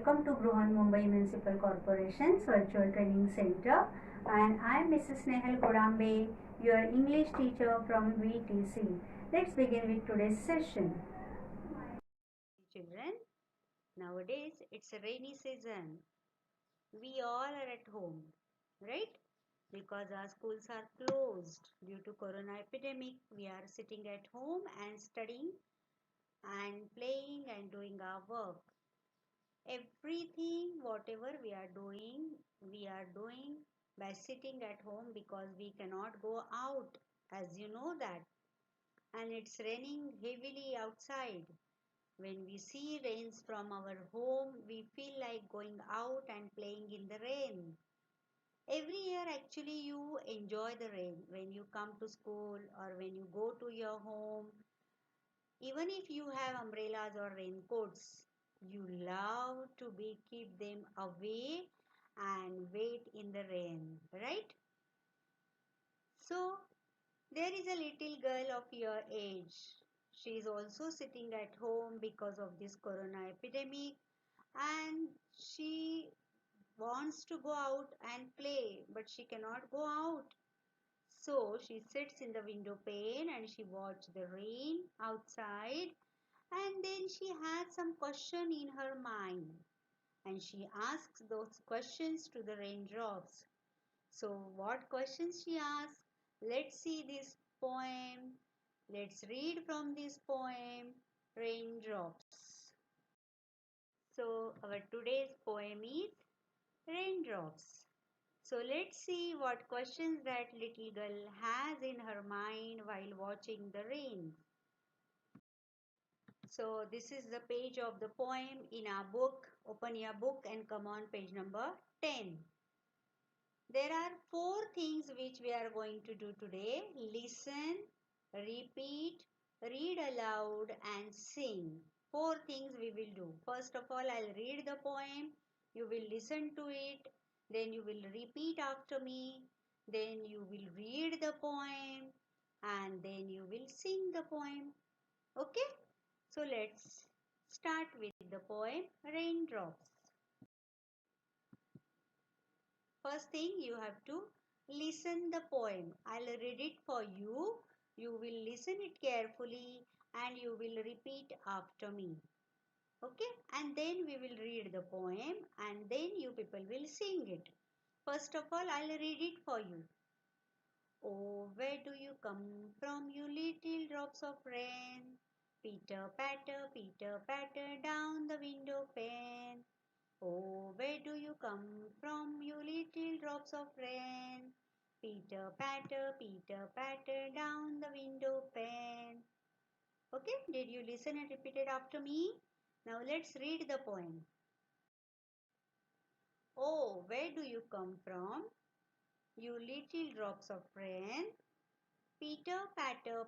Welcome to Bruhan Mumbai Municipal Corporation's Virtual Training Center, and I am Mrs. Snehal Kodambe, your English teacher from VTC. Let's begin with today's session. Children, nowadays it's a rainy season. We all are at home, right? Because our schools are closed due to corona epidemic, we are sitting at home and studying and playing and doing our work. Everything, whatever we are doing by sitting at home because we cannot go out, as you know that. And it's raining heavily outside. When we see rains from our home, we feel like going out and playing in the rain. Every year, actually, you enjoy the rain when you come to school or when you go to your home. Even if you have umbrellas or raincoats, you love to keep them away and wait in the rain, right? So, there is a little girl of your age. She is also sitting at home because of this corona epidemic, and she wants to go out and play, but she cannot go out. So she sits in the window pane and she watches the rain outside, and then she has some question in her mind, and she asks those questions to the raindrops. So what questions she asks? Let's see this poem. Let's read from this poem, Raindrops. So our today's poem is Raindrops. So let's see what questions that little girl has in her mind while watching the rain. So this is the page of the poem in our book. Open your book and come on page number 10. There are 4 things which we are going to do today. Listen, repeat, read aloud and sing. 4 things we will do. First of all, I'll read the poem. You will listen to it. Then you will repeat after me. Then you will read the poem. And then you will sing the poem. Okay? So let's start with the poem Raindrops. First thing, you have to listen the poem. I'll read it for you. You will listen it carefully and you will repeat after me. Okay? And then we will read the poem and then you people will sing it. First of all, I'll read it for you. Oh, where do you come from, you little drops of rain? Peter patter down the window pane. Oh, where do you come from, you little drops of rain? Peter patter down the window pane. Okay, did you listen and repeat it after me? Now let's read the poem. Oh, where do you come from, you little drops of rain? Peter patter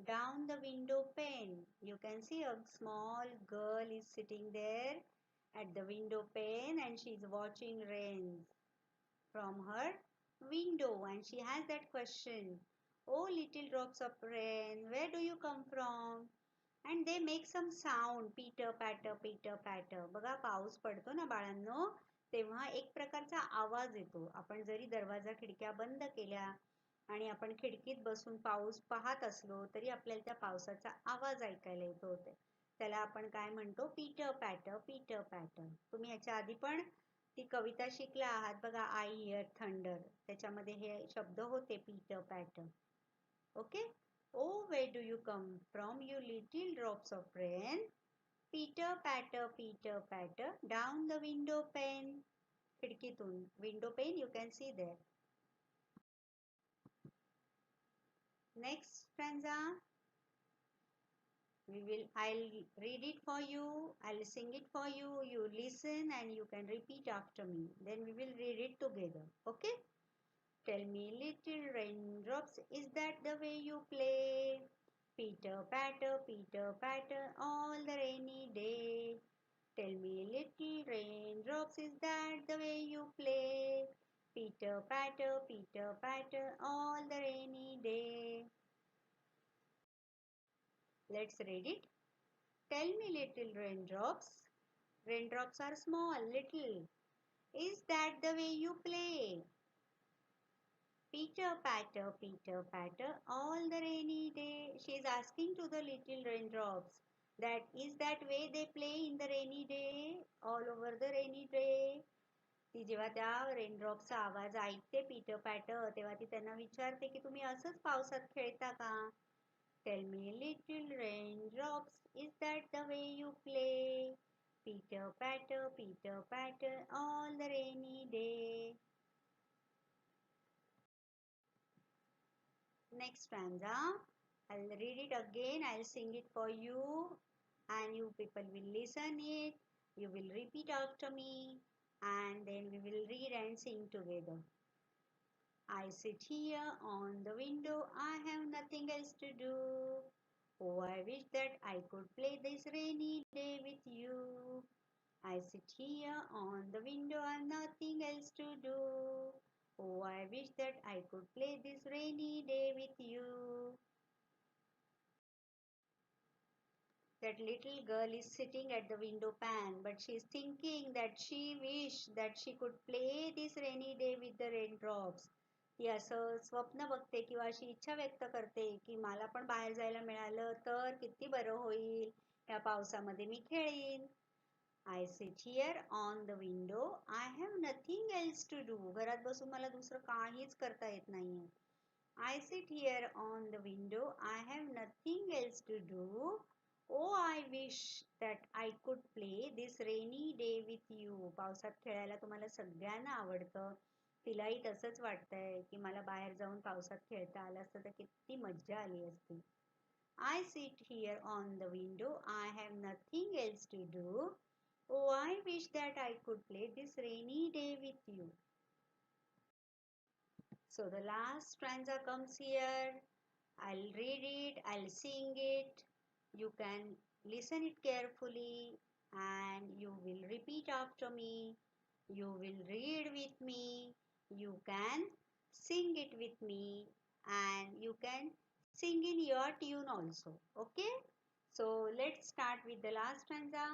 down the window pane. You can see a small girl is sitting there at the window pane and she is watching rain from her window and she has that question. Oh, little drops of rain, where do you come from? And they make some sound. Peter patter. बघा पाऊस पडतो ना बाळांनो, तेव्हा एक प्रकारचा आवाज येतो. आपण जरी दरवाजा खिडक्या बंद केल्या आणि आपण खिडकीत बसून पाऊस पाहत असलो तरी आपल्याला त्या पावसाचा आवाज ऐकायला येत होते. त्याला आपण काय म्हणतो? Peter patter. तुम्ही याच्या आधी पण ती कविता शिकला आहात बघा, आय हिअर थंडर. त्याच्यामध्ये हे शब्द होते Peter patter. Okay. Oh, where do you come from, you little drops of rain? Peter patter down the window pane. खिडकीतून window pane you can see there. Next stanza. I'll read it for you. I'll sing it for you. You listen and you can repeat after me. Then we will read it together. Okay? Tell me, little raindrops, is that the way you play? Peter patter all the rainy day. Tell me, little raindrops, is that the way you play? Peter patter all the rainy day. Let's read it. Tell me, little raindrops, Raindrops are small, little. Is that the way you play? Peter patter, all the rainy day. She is asking to the little raindrops that is that way they play in the rainy day, all over the rainy day. ती जेव्हा त्या रेनड्रॉपचा आवाज ऐकते Peter patter तेव्हा ती त्यांना विचारते की तुम्ही असंच पावसात खेळता का? Tell me little raindrops is that the way you play? Peter Patter all the rainy day. Next stanza. I'll read it again. I'll sing it for you. And you people will listen it. You will repeat after me. And then we will read and sing together. I sit here on the window. I have nothing else to do. Oh, I wish that I could play this rainy day with you. I sit here on the window. I have nothing else to do. Oh, I wish that I could play this rainy day with you. That little girl is sitting at the window pane, but she is thinking that she wish that she could play this rainy day with the raindrops. ती असं स्वप्न बघते किंवा अशी इच्छा व्यक्त करते की मला पण बाहेर जायला मिळालं तर किती बरं होईल, या पावसामध्ये मी खेळीन. I sit here on the window. I have nothing else to do. घरात बसून मला दुसरं काहीच करता येत नाहीये. I sit here on the window. I have nothing else to do. Oh, I wish that I could play this rainy day with you. पावसात खेळायला तुम्हाला सगळ्यांना आवडतं. तिलाही तसंच वाटतंय की मला बाहेर जाऊन पावसात खेळता आलं असतं तर किती मज्जा आली असती. I sit here on the window. I have nothing else to do. Oh, I wish that I could play this rainy day with you. So the last stanza comes here. I'll read it, I'll sing it. You can listen it carefully and you will repeat after me. You will read with me. You can sing it with me and you can sing in your tune also. Okay? So let's start with the last stanza.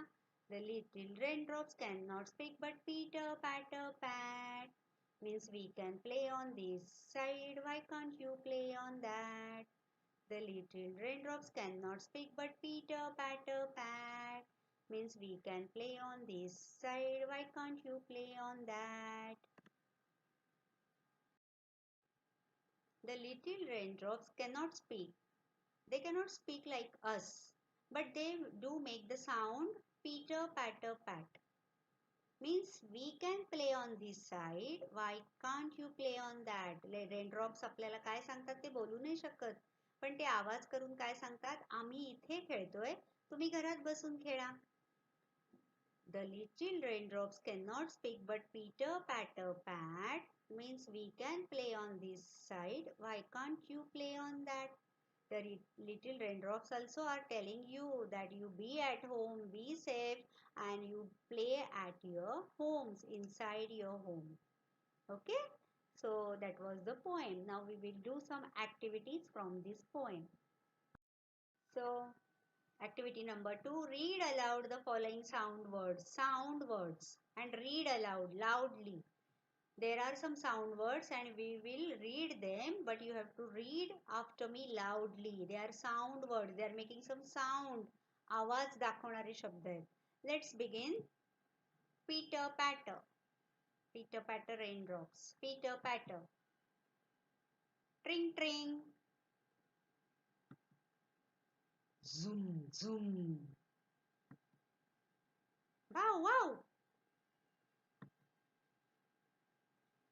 The little raindrops cannot speak but Peter patter pat. Means we can play on this side. Why can't you play on that? The little raindrops cannot speak but Peter patter pat. Means we can play on this side. Why can't you play on that? The little raindrops cannot speak. They cannot speak like us. But they do make the sound Peter patter pat. Means we can play on this side. Why can't you play on that? Raindrops आपल्याला काय सांगतात ते बोलू नाही शकत. पण ते आवाज करून काय सांगतात? आम्ही इथे खेळतोय. तुम्ही घरात बसून खेळा. The little raindrops cannot speak but Peter patter pat. Means we can play on this side. Why can't you play on that? The little raindrops also are telling you that you be at home, be safe, and you play at your homes, inside your home. Okay? So that was the poem. Now we will do some activities from this poem. So activity number 2, read aloud the following sound words, and read aloud loudly. There are some sound words and we will read them, but you have to read after me loudly. They are sound words. They are making some sound. आवाज दाखवणारे शब्द आहेत. Let's begin. Peter patter. Peter patter raindrops. Peter patter. Tring tring. Zoom zoom. Wow wow.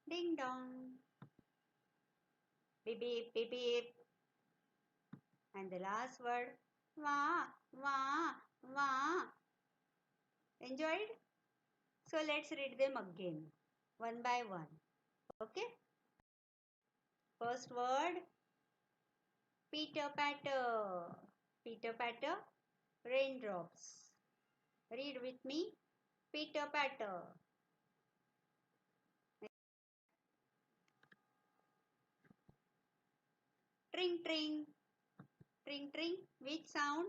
Ding dong. Beep beep beep beep. And the last word, wah wah wah. Enjoyed? So let's read them again, one by one. Okay? First word, Peter patter. Peter patter, raindrops. Read with me, Peter patter. Tring tring. Tring tring, which sound?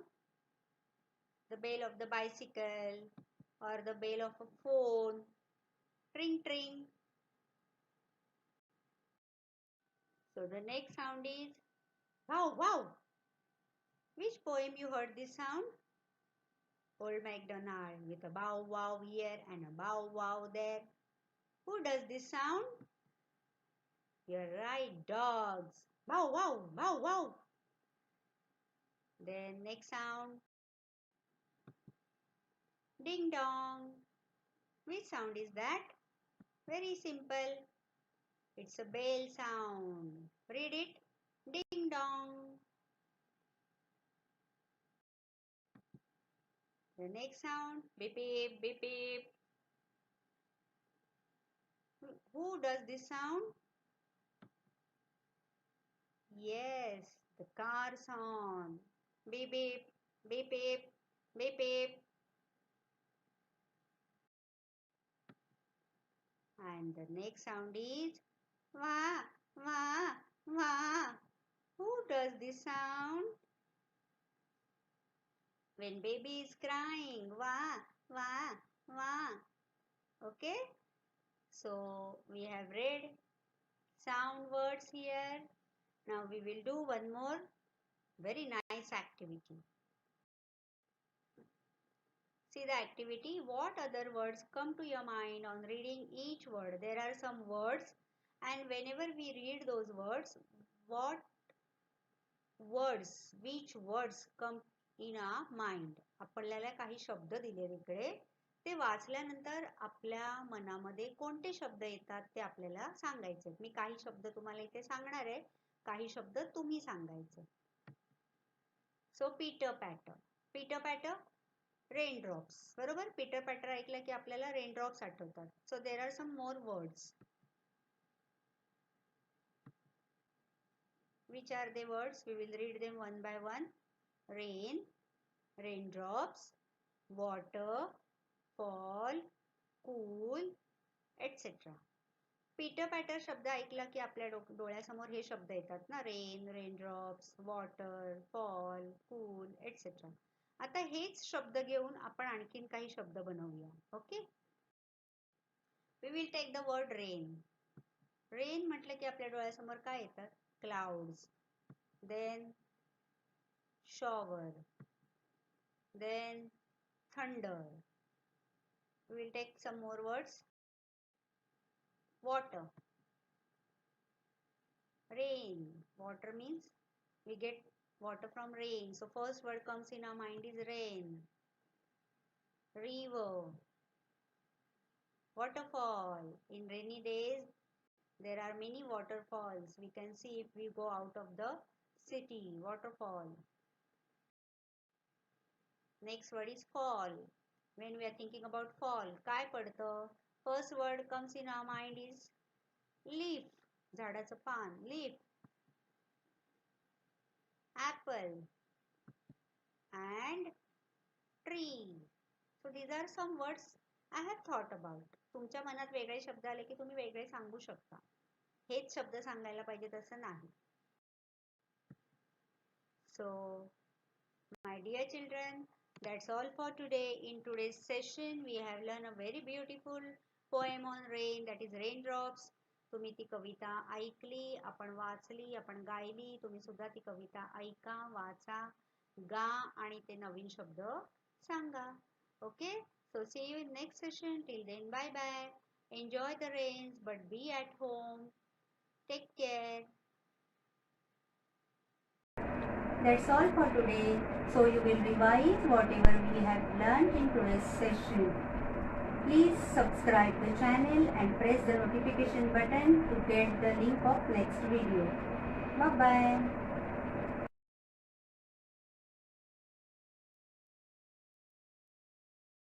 The bell of the bicycle. or the bell of a phone. Tring tring. So the next sound is wow wow. Which poem you heard this sound? Old MacDonald with a bow wow here and a bow wow there. Who does this sound? You're right, dogs. Bow wow, bow wow. Then next sound. Ding dong. Which sound is that? Very simple. It's a bell sound. Read it. Ding dong. The next sound. Beep beep, beep beep. Who does this sound? Yes, the car's horn. Beep beep, beep beep, beep beep. And the next sound is wah, wah, wah. Who does this sound? When baby is crying, wah, wah, wah. Okay? So we have read sound words here. Now we will do one more very nice activity. See the activity. What other words come to your mind on reading each word? There are some words, and whenever we read those words, which words come in our mind? आपल्याला काही शब्द दिले तिकडे. ते वाचल्यानंतर आपल्या मनामध्ये कोणते शब्द येतात ते आपल्याला सांगायचे. मी काही शब्द तुम्हाला इथे सांगणार आहे. काही शब्द तुम्ही सांगायचे. So Peter Patter. Peter Patter raindrops. बरोबर. पीटर पॅटर ऐकलं की आपल्याला रेनड्रॉप्स आठवतात. So there are some more words. Which are the words? We will read them one by one. Rain, raindrops, water, fall, cool, etc. Peter Patter शब्द ऐकला की आपल्या डोळ्यासमोर हे शब्द येतात ना. Rain, raindrops, water, fall, cool, etcetera. आता हेच शब्द घेऊन आपण आणखीन काही शब्द बनवूया. Okay. We will take the word rain. Rain म्हटलं की आपल्या डोळ्यासमोर काय येतात? Clouds, then shower, then thunder. We will take some more words. Water, rain. Water means we get water from rain. So first word comes in our mind is rain. River, waterfall. In rainy days there are many waterfalls. We can see if we go out of the city. Waterfall. Next word is fall. When we are thinking about fall, काय पडतं? First word comes in our mind is leaf. झाडाचं पान. Leaf. Apple. And tree. So these are some words I have thought about. तुमच्या मनात वेगळे शब्द आले की तुम्ही वेगळे सांगू शकता. हेच शब्द सांगायला पाहिजे तसं नाही. So, my dear children, that's all for today. In today's session, we have learned a very beautiful poem on rain, that is raindrops. तुम्ही ती कविता ऐकली, आपण वाचली, आपण गायली. तुम्ही सुद्धा ती कविता ऐका, वाचा, गा आणि ते नवीन शब्द सांगा. Okay? So see you in next session. Till then, bye bye. Enjoy the rains, but be at home. Take care. That's all for today. So you will revise whatever we have learned in today's session. Please subscribe the channel and press the notification button to get the link of next video. Bye bye.